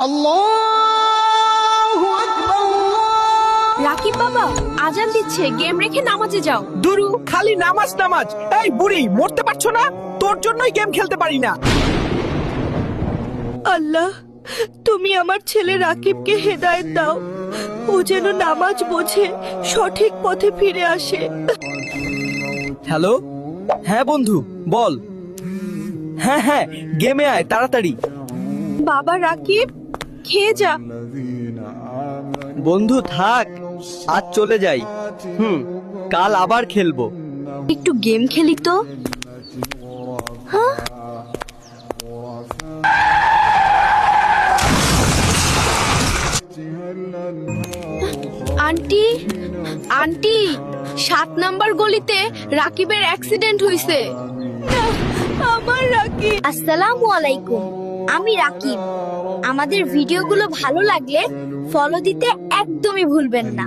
আল্লাহু আকবার। রাকিব বাবা আজান দিচ্ছে, গেম রেখে নামাজে যাও। দুরু খালি নামাজ নামাজ। এই বুড়ি মরতে পারছো না? তোর জন্যই গেম খেলতে পারি না। আল্লাহ, তুমি আমার ছেলে রাকিবকে হেদায়েত দাও, ও যেন নামাজ বোঝে, সঠিক পথে ফিরে আসে। হ্যালো, হ্যাঁ বন্ধু বল। হ্যাঁ হ্যাঁ, গেমে আয় তাড়াতাড়ি। বাবা রাকিব, খেয়ে যা। বন্ধু থাক, আজ চলে যাই। কাল আবার খেলবো। একটু গেম খেলি তো। আন্টি আন্টি, 7 নাম্বার গলিতে রাকিবের অ্যাক্সিডেন্ট হইছে। আমার রাকিব। আসসালামু আলাইকুম, আমি রাকিব। আমাদের ভিডিওগুলো ভালো লাগলে ফলো দিতে একদমই ভুলবেন না।